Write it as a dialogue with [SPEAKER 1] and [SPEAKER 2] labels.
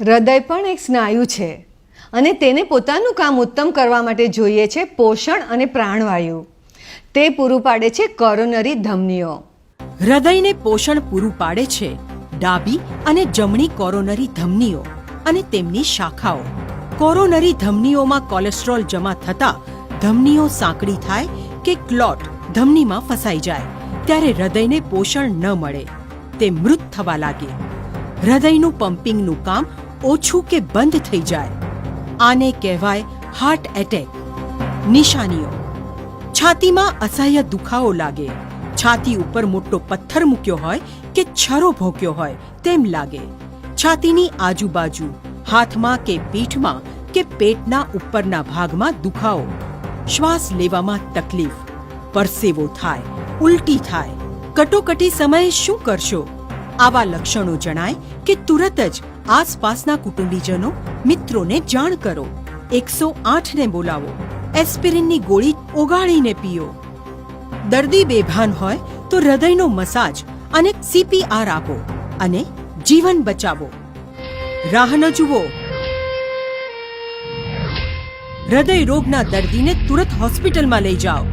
[SPEAKER 1] હૃદય પણ એક સ્નાયુ છે અને તેને પોતાનું કામ ઉત્તમ કરવા માટે જોઈએ છે પોષણ અને પ્રાણવાયુ. તે પૂરું પાડે છે કોરોનરી ધમનીઓ.
[SPEAKER 2] હૃદયને પોષણ પૂરું પાડે છે ડાબી અને જમણી કોરોનરી ધમનીઓ અને તેમની શાખાઓ. કોરોનરી ધમનીઓમાં કોલેસ્ટ્રોલ જમા થતા ધમનીઓ સાંકડી થાય કે ક્લોટ ધમનીમાં ફસાઈ જાય ત્યારે હૃદયને પોષણ ન મળે, તે મૃત થવા લાગે. હૃદયનું પમ્પિંગનું કામ ઓછું કે બંધ થઈ જાય. આને કહેવાય હાર્ટ એટેક. નિશાનીઓ: છાતીમાં અસહ્ય દુખાવો લાગે, છાતી ઉપર મોટો પથ્થર મૂક્યો હોય કે છરો ભોંક્યો હોય તેમ લાગે, છાતીની આજુબાજુ, હાથમાં કે પીઠમાં કે પેટના ઉપરના ભાગમાં દુખાવો, શ્વાસ લેવામાં તકલીફ, પરસેવો થાય, ઉલટી થાય. કટોકટી સમયે શું કરશો? આવા લક્ષણો જણાય કે તુરત જ આસપાસના કુટુંબીજનો, મિત્રોને જાણ કરો. 108 ને બોલાવો. એસ્પિરિનની ગોળી ઓગાળીને પીઓ. દર્દી બેભાન હોય તો હૃદયનો મસાજ અને CPR આપો અને જીવન બચાવો. રાહ ન જુઓ. હૃદય રોગના દર્દીને તુરત હોસ્પિટલમાં લઈ જાઓ.